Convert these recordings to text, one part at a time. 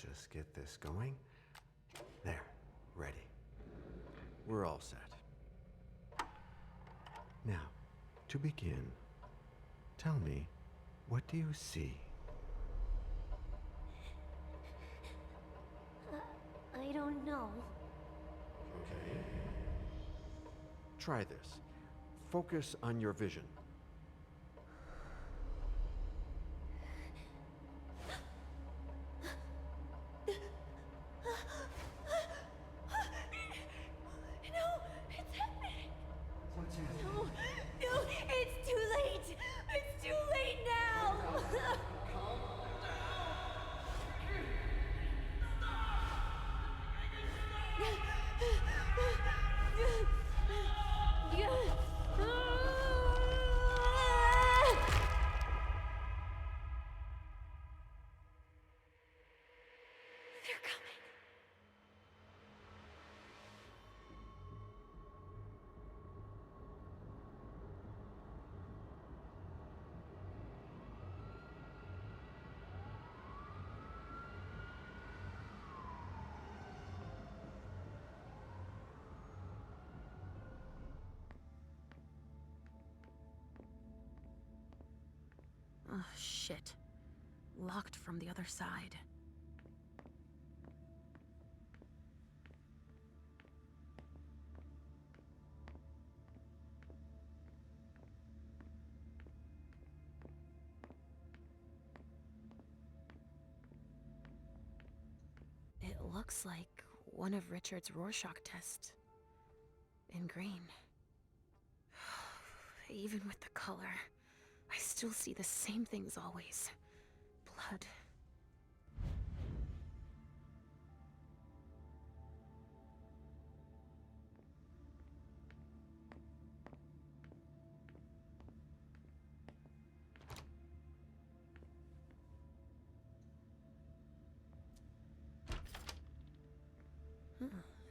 just get this going. There, ready. We're all set. Now, to begin, tell me, what do you see? I don't know. Okay. Try this. Focus on your vision. No, it's happening. What's happening? No, no, it's too late. It's too late now. They're coming. Oh, shit. Locked from the other side. It looks like one of Richard's Rorschach tests. In green. Even with the color, I still see the same things always. Blood.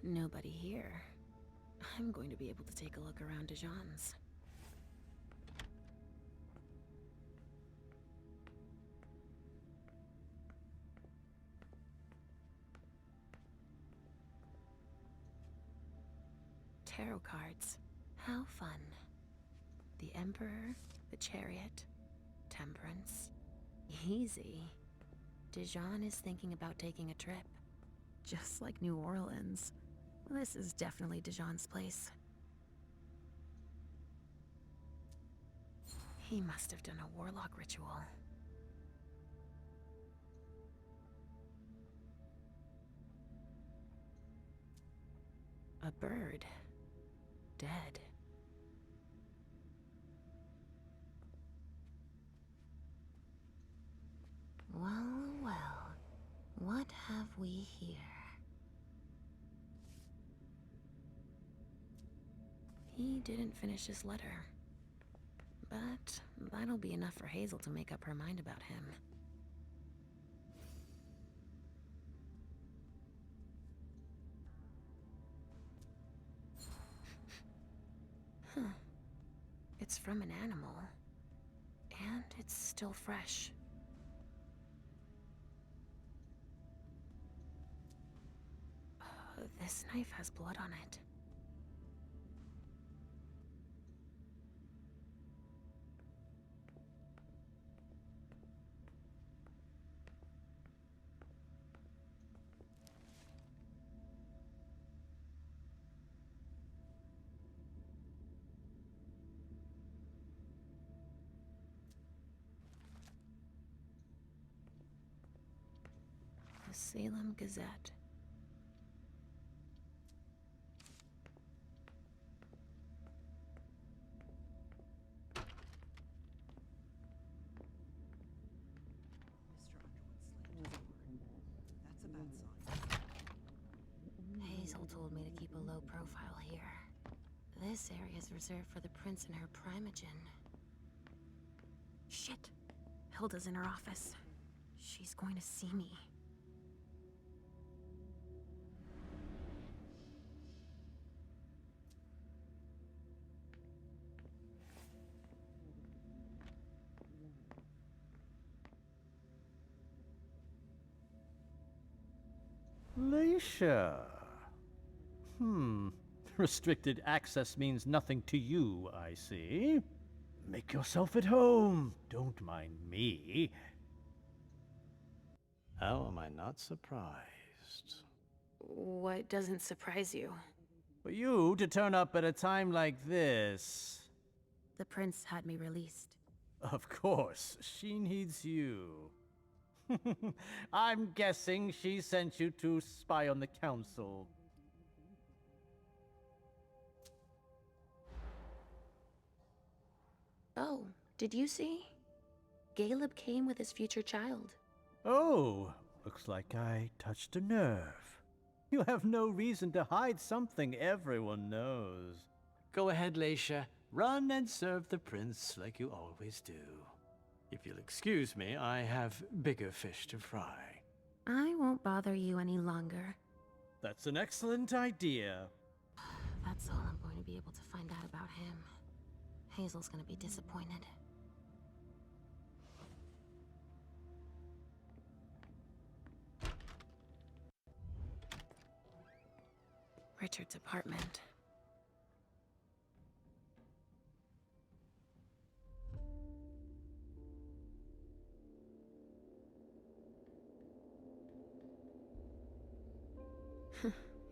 Nobody here. I'm going to be able to take a look around Dijon's. Tarot cards. How fun. The Emperor, the Chariot, Temperance. Easy. Dijon is thinking about taking a trip. Just like New Orleans. This is definitely Dijon's place. He must have done a warlock ritual. A bird. Dead. Well, well. What have we here? He didn't finish his letter. But that'll be enough for Hazel to make up her mind about him. Huh. It's from an animal. And it's still fresh. This knife has blood on it. The Salem Gazette. That's a bad sign. Hazel told me to keep a low profile here. This area is reserved for the prince and her primogen. Shit. Hilda's in her office. She's going to see me. Leisha. Restricted access means nothing to you, I see. Make yourself at home. Don't mind me. How am I not surprised? What doesn't surprise you? For you to turn up at a time like this. The prince had me released. Of course, she needs you. I'm guessing she sent you to spy on the council. Oh, did you see? Caleb came with his future child. Oh, looks like I touched a nerve. You have no reason to hide something everyone knows. Go ahead, Leisha. Run and serve the prince like you always do. If you'll excuse me, I have bigger fish to fry. I won't bother you any longer. That's an excellent idea. That's all I'm going to be able to find out about him. Hazel's gonna be disappointed. Richard's apartment.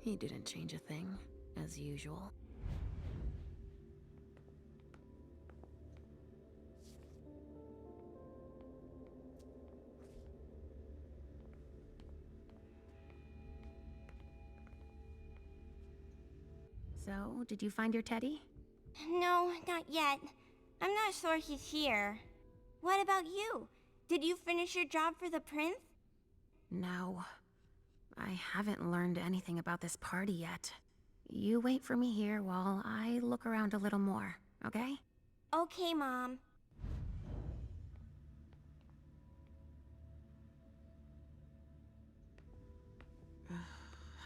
He didn't change a thing, as usual. So, did you find your teddy? No, not yet. I'm not sure he's here. What about you? Did you finish your job for the prince? No. I haven't learned anything about this party yet. You wait for me here while I look around a little more, okay? Okay, Mom.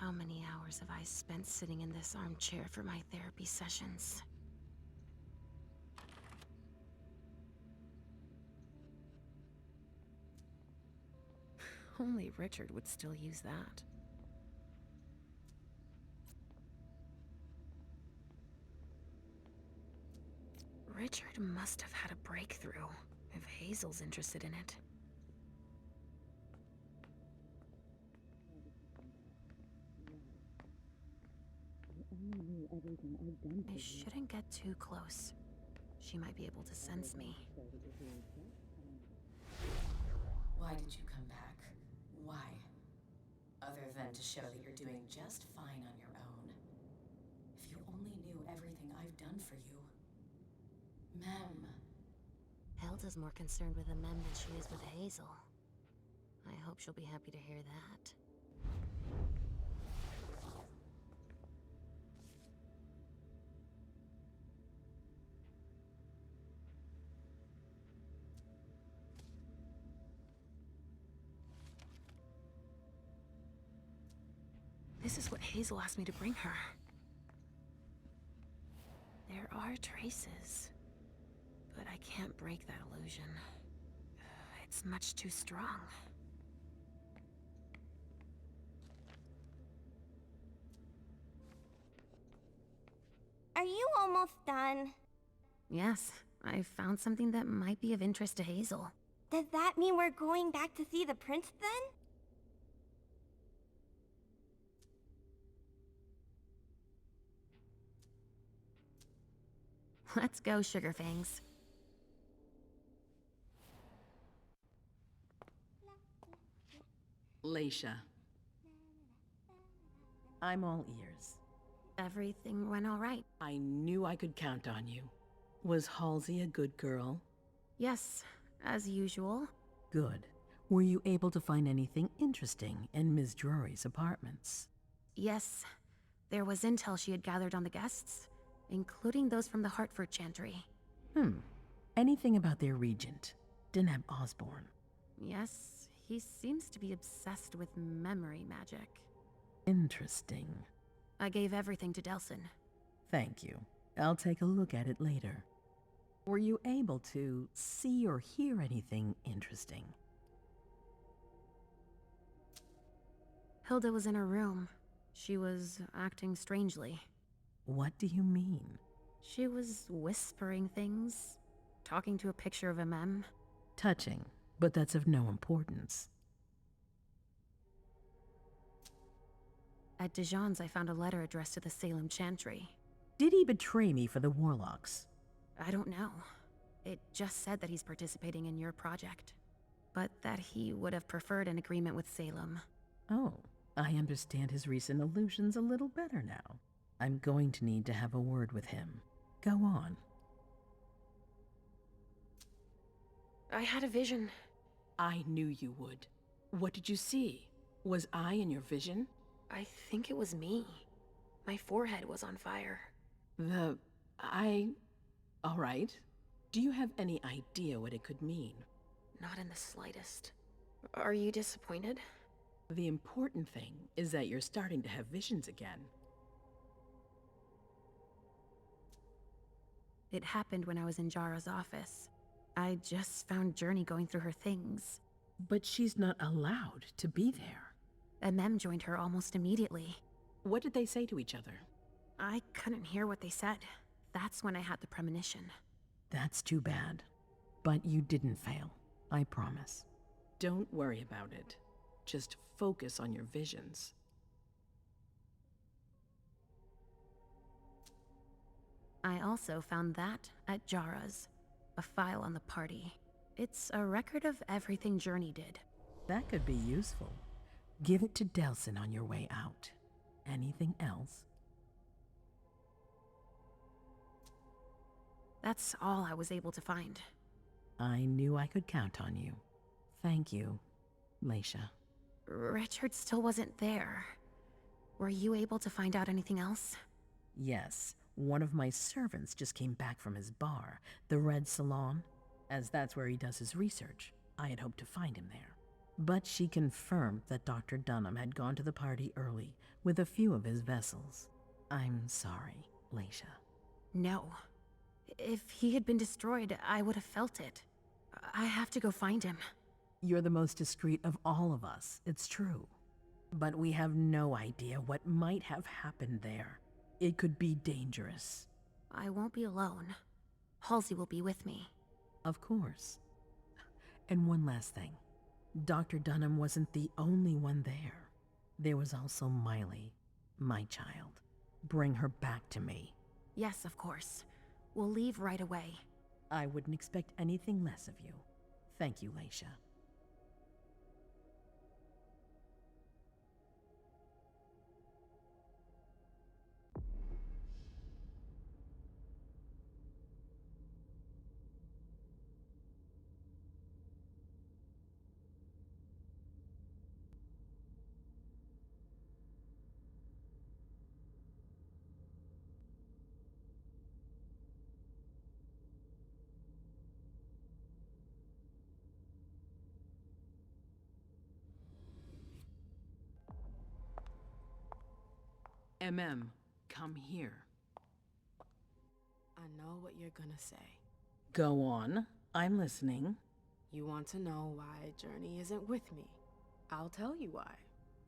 How many hours have I spent sitting in this armchair for my therapy sessions? Only Richard would still use that. Richard must have had a breakthrough, if Hazel's interested in it. I shouldn't get too close. She might be able to sense me. Why did you come back? Why? Other than to show that you're doing just fine on your own. If you only knew everything I've done for you. Mem. Hilda's more concerned with the mem than she is with Hazel. I hope she'll be happy to hear that. This is what Hazel asked me to bring her. There are traces, but I can't break that illusion. It's much too strong. Are you almost done? Yes, I found something that might be of interest to Hazel. Does that mean we're going back to see the prince then? Let's go, Sugarfangs. Leisha. I'm all ears. Everything went all right. I knew I could count on you. Was Halsey a good girl? Yes, as usual. Good. Were you able to find anything interesting in Ms. Drury's apartments? Yes, there was intel she had gathered on the guests, including those from the Hartford Chantry. Anything about their regent, Deneb Osborne? Yes, he seems to be obsessed with memory magic. Interesting. I gave everything to Delsin. Thank you. I'll take a look at it later. Were you able to see or hear anything interesting? Hilda was in her room. She was acting strangely. What do you mean? She was whispering things, talking to a picture of a mem. Touching, but that's of no importance. At Dijon's, I found a letter addressed to the Salem Chantry. Did he betray me for the Warlocks? I don't know. It just said that he's participating in your project, but that he would have preferred an agreement with Salem. Oh, I understand his recent illusions a little better now. I'm going to need to have a word with him. Go on. I had a vision. I knew you would. What did you see? Was I in your vision? I think it was me. My forehead was on fire. All right. Do you have any idea what it could mean? Not in the slightest. Are you disappointed? The important thing is that you're starting to have visions again. It happened when I was in Jara's office. I just found Journey going through her things. But she's not allowed to be there. A mem joined her almost immediately. What did they say to each other? I couldn't hear what they said. That's when I had the premonition. That's too bad. But you didn't fail, I promise. Don't worry about it. Just focus on your visions. I also found that at Jara's. A file on the party. It's a record of everything Journey did. That could be useful. Give it to Delsin on your way out. Anything else? That's all I was able to find. I knew I could count on you. Thank you, Leisha. Richard still wasn't there. Were you able to find out anything else? Yes, one of my servants just came back from his bar, the Red Salon. As that's where he does his research, I had hoped to find him there. But she confirmed that Dr. Dunham had gone to the party early with a few of his vessels. I'm sorry, Leisha. No. If he had been destroyed, I would have felt it. I have to go find him. You're the most discreet of all of us, it's true. But we have no idea what might have happened there. It could be dangerous. I won't be alone. Halsey will be with me. Of course. And one last thing. Dr. Dunham wasn't the only one there. There was also Miley, my child. Bring her back to me. Yes, of course. We'll leave right away. I wouldn't expect anything less of you. Thank you, Leisha. Come here. I know what you're gonna say. Go on. I'm listening. You want to know why Journey isn't with me. I'll tell you why.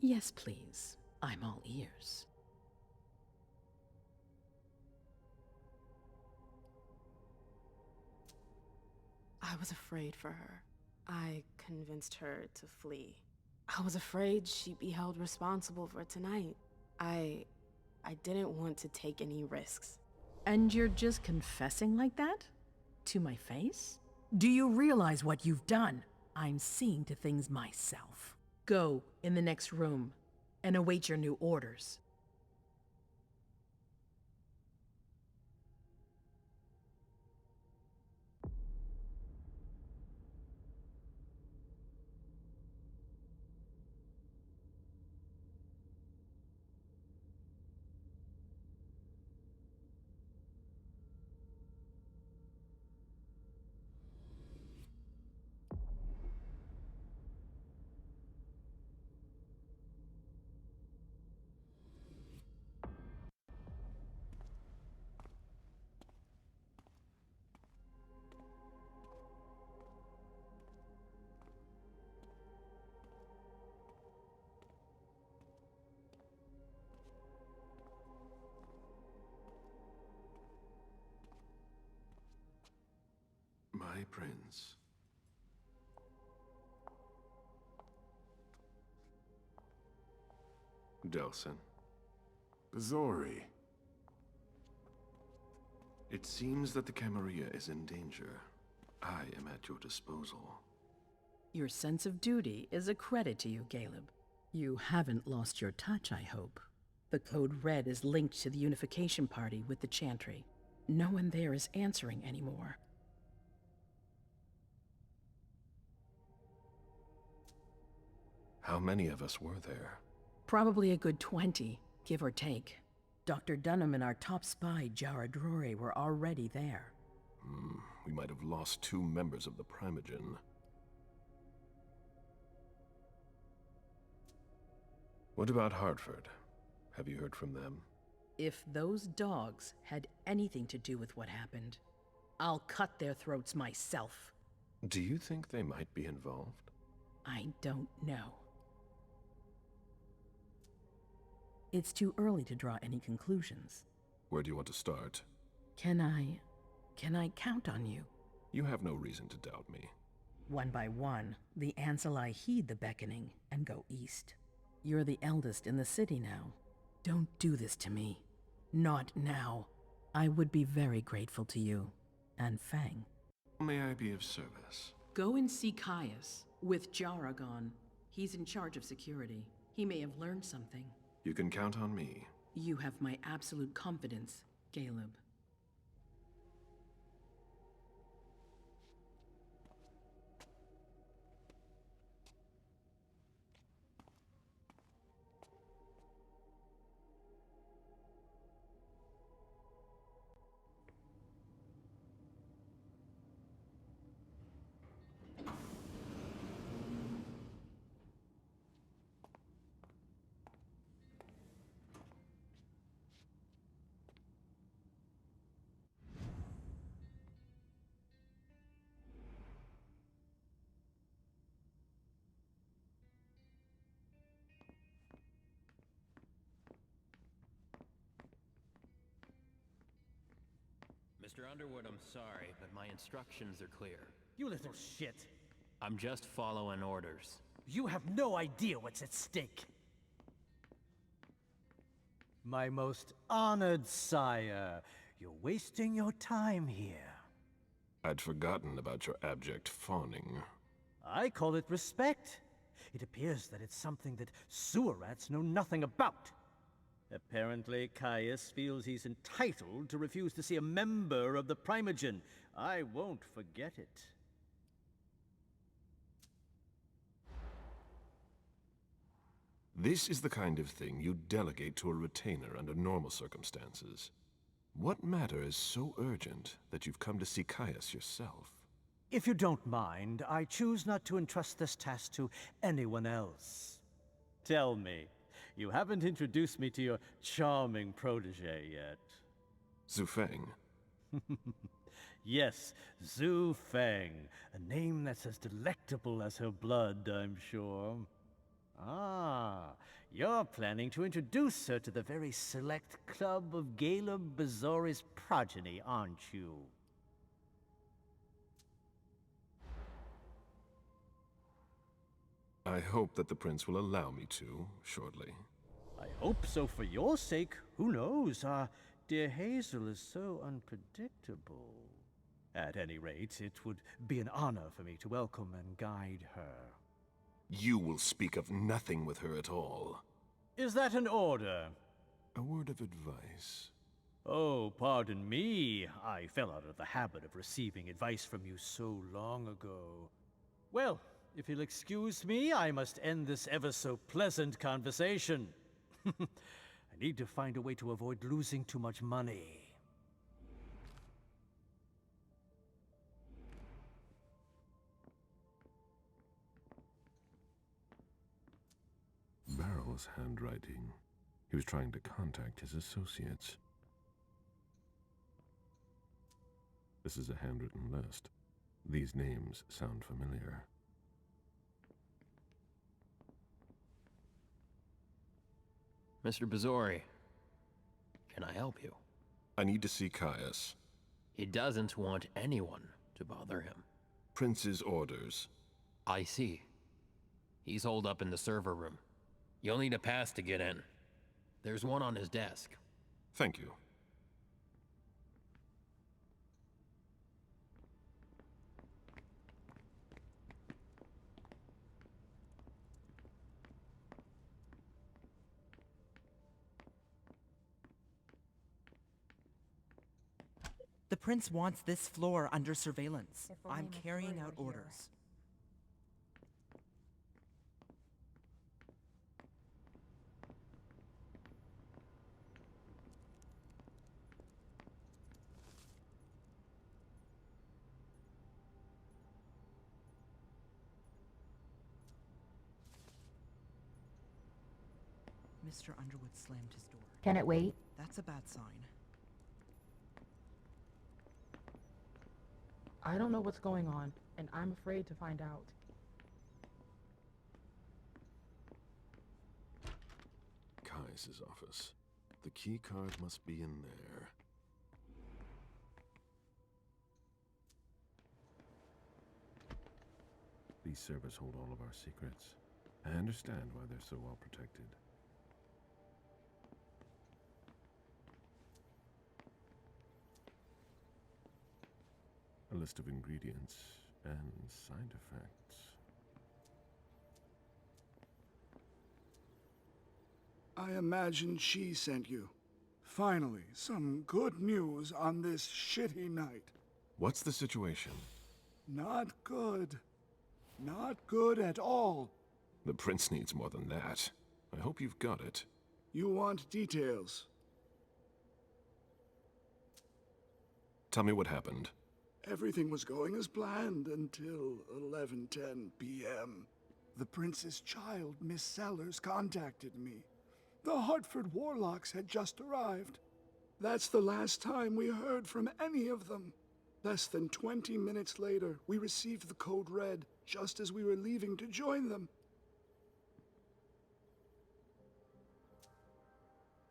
Yes, please. I'm all ears. I was afraid for her. I convinced her to flee. I was afraid she'd be held responsible for tonight. I didn't want to take any risks. And you're just confessing like that? To my face? Do you realize what you've done? I'm seeing to things myself. Go in the next room and await your new orders. my prince. Delsin. Bazori. It seems that the Camarilla is in danger. I am at your disposal. Your sense of duty is a credit to you, Caleb. You haven't lost your touch, I hope. The code red is linked to the unification party with the Chantry. No one there is answering anymore. How many of us were there? Probably a good 20, give or take. Dr. Dunham and our top spy, Jara Drore, were already there. We might have lost 2 members of the Primogen. What about Hartford? Have you heard from them? If those dogs had anything to do with what happened, I'll cut their throats myself. Do you think they might be involved? I don't know. It's too early to draw any conclusions. Where do you want to start? Can I count on you? You have no reason to doubt me. One by one, the Ancilai heed the beckoning and go east. You're the eldest in the city now. Don't do this to me. Not now. I would be very grateful to you. And Fang. May I be of service? Go and see Caius with Jaragon. He's in charge of security. He may have learned something. You can count on me. You have my absolute confidence, Caleb. Mr. Underwood, I'm sorry, but my instructions are clear. You little shit. I'm just following orders. You have no idea what's at stake. My most honored sire, you're wasting your time here. I'd forgotten about your abject fawning. I call it respect. It appears that it's something that sewer rats know nothing about. Apparently, Caius feels he's entitled to refuse to see a member of the Primogen. I won't forget it. This is the kind of thing you delegate to a retainer under normal circumstances. What matter is so urgent that you've come to see Caius yourself? If you don't mind, I choose not to entrust this task to anyone else. Tell me, you haven't introduced me to your charming protege yet. Zhu Feng. Yes, Zhu Feng. A name that's as delectable as her blood, I'm sure. Ah, you're planning to introduce her to the very select club of Caleb Bazori's progeny, aren't you? I hope that the prince will allow me to, shortly. I hope so for your sake. Who knows? Dear Hazel is so unpredictable. At any rate, it would be an honor for me to welcome and guide her. You will speak of nothing with her at all. Is that an order? A word of advice. Oh, pardon me. I fell out of the habit of receiving advice from you so long ago. Well, if you'll excuse me, I must end this ever-so-pleasant conversation. I need to find a way to avoid losing too much money. Barrel's handwriting. He was trying to contact his associates. This is a handwritten list. These names sound familiar. Mr. Bazori, can I help you? I need to see Caius. He doesn't want anyone to bother him. Prince's orders. I see. He's holed up in the server room. You'll need a pass to get in. There's one on his desk. Thank you. The prince wants this floor under surveillance. I'm carrying out orders. Mr. Underwood slammed his door. Can it wait? That's a bad sign. I don't know what's going on, and I'm afraid to find out. Kai's office. The key card must be in there. These servers hold all of our secrets. I understand why they're so well protected. A list of ingredients and side effects. I imagine she sent you. Finally, some good news on this shitty night. What's the situation? Not good. Not good at all. The prince needs more than that. I hope you've got it. You want details. Tell me what happened. Everything was going as planned until 11:10 p.m. The prince's child, Miss Sellers, contacted me. The Hartford Warlocks had just arrived. That's the last time we heard from any of them. Less than 20 minutes later, we received the code red, just as we were leaving to join them.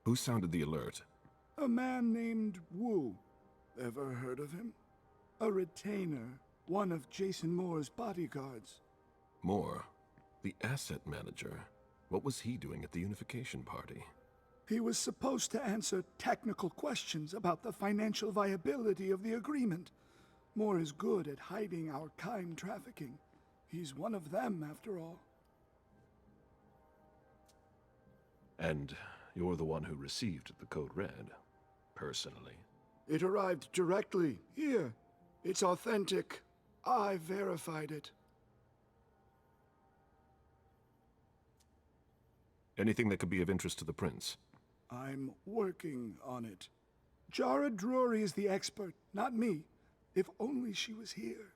Who sounded the alert? A man named Wu. Ever heard of him? A retainer, one of Jason Moore's bodyguards. Moore, the asset manager. What was he doing at the unification party? He was supposed to answer technical questions about the financial viability of the agreement. Moore is good at hiding our kind trafficking. He's one of them, after all. And you're the one who received the code red, personally. It arrived directly, here. It's authentic. I verified it. Anything that could be of interest to the prince? I'm working on it. Jara Drury is the expert, not me. If only she was here.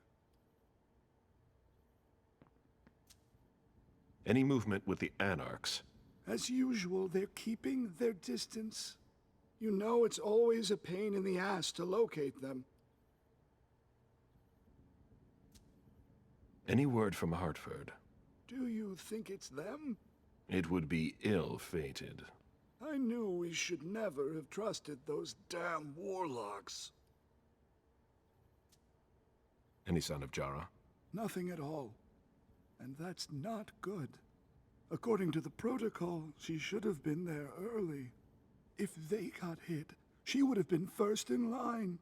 Any movement with the Anarchs? As usual, they're keeping their distance. You know it's always a pain in the ass to locate them. Any word from Hartford? Do you think it's them? It would be ill-fated. I knew we should never have trusted those damn warlocks. Any sign of Jara? Nothing at all. And that's not good. According to the protocol, she should have been there early. If they got hit, she would have been first in line.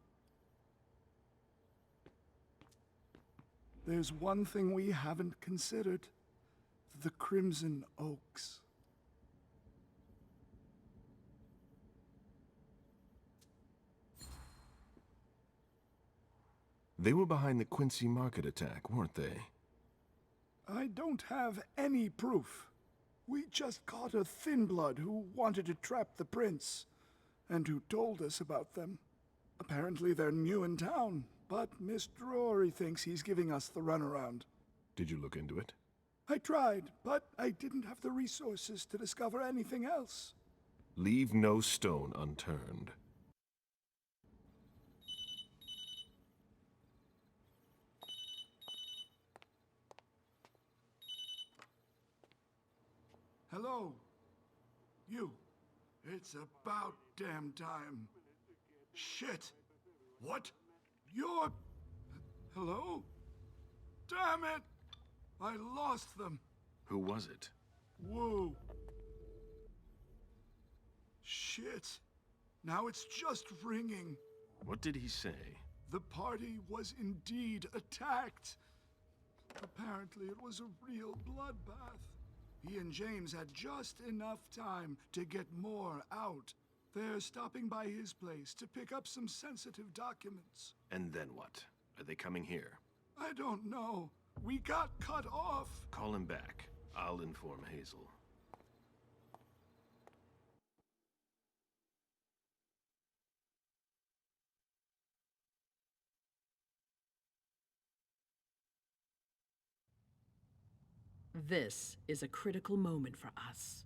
There's one thing we haven't considered. The Crimson Oaks. They were behind the Quincy Market attack, weren't they? I don't have any proof. We just caught a thin blood who wanted to trap the prince, and who told us about them. Apparently they're new in town, but Miss Drury thinks he's giving us the runaround. Did you look into it? I tried, but I didn't have the resources to discover anything else. Leave no stone unturned. Hello? You. It's about damn time. Shit. What? You're... Hello? Damn it! I lost them. Who was it? Whoa. Shit. Now it's just ringing. What did he say? The party was indeed attacked. Apparently it was a real bloodbath. He and James had just enough time to get more out. They're stopping by his place to pick up some sensitive documents. And then what? Are they coming here? I don't know. We got cut off. Call him back. I'll inform Hazel. This is a critical moment for us.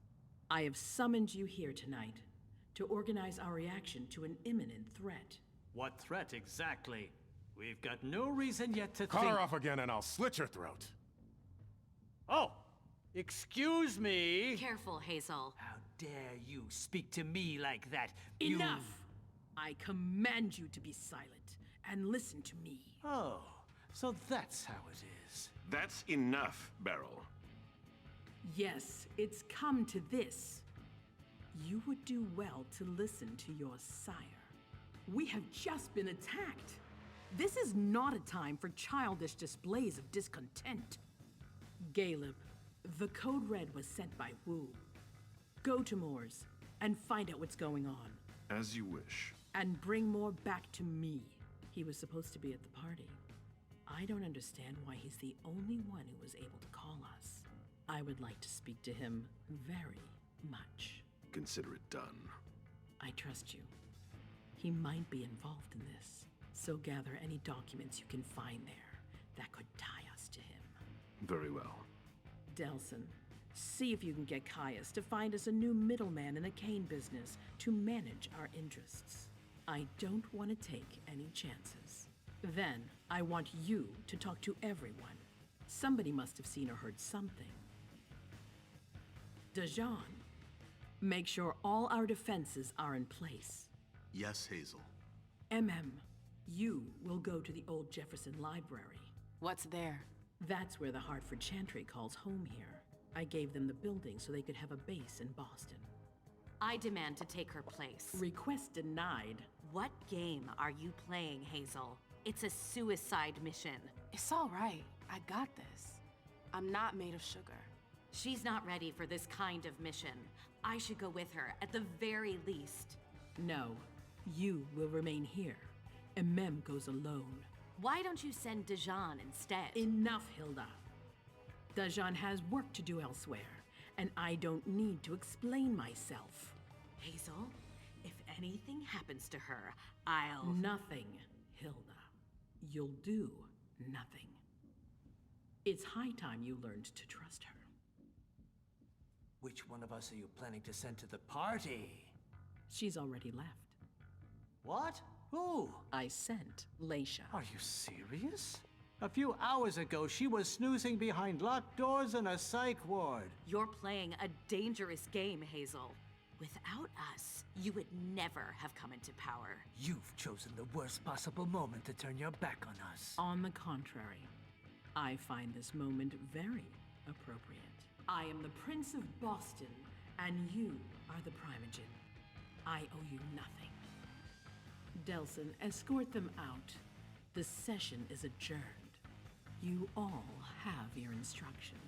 I have summoned you here tonight to organize our reaction to an imminent threat. What threat exactly? We've got no reason yet to Call think... her off again and I'll slit your throat. Oh! Excuse me! Careful, Hazel. How dare you speak to me like that? Enough! I command you to be silent and listen to me. Oh, so that's how it is. That's enough, Beryl. Yes, it's come to this. You would do well to listen to your sire. We have just been attacked. This is not a time for childish displays of discontent. Caleb, the code red was sent by Wu. Go to Moore's and find out what's going on. As you wish. And bring Moore back to me. He was supposed to be at the party. I don't understand why he's the only one who was able to call us. I would like to speak to him very much. Consider it done. I trust you. He might be involved in this, so gather any documents you can find there that could tie us to him. Very well. Delson, see if you can get Caius to find us a new middleman in the cane business to manage our interests. I don't want to take any chances. Then, I want you to talk to everyone. Somebody must have seen or heard something. Dejan, make sure all our defenses are in place. Yes, Hazel. You will go to the old Jefferson Library. What's there? That's where the Hartford Chantry calls home here. I gave them the building so they could have a base in Boston. I demand to take her place. Request denied. What game are you playing, Hazel? It's a suicide mission. It's all right. I got this. I'm not made of sugar. She's not ready for this kind of mission. I should go with her, at the very least. No, you will remain here. Goes alone. Why don't you send Dejan instead? Enough, Hilda. Dejan has work to do elsewhere, and I don't need to explain myself. Hazel, if anything happens to her, I'll... Nothing, Hilda. You'll do nothing. It's high time you learned to trust her. Which one of us are you planning to send to the party? She's already left. What? Who? I sent Leisha. Are you serious? A few hours ago, she was snoozing behind locked doors in a psych ward. You're playing a dangerous game, Hazel. Without us, you would never have come into power. You've chosen the worst possible moment to turn your back on us. On the contrary, I find this moment very appropriate. I am the Prince of Boston, and you are the Primogen. I owe you nothing. Delson, escort them out. The session is adjourned. You all have your instructions.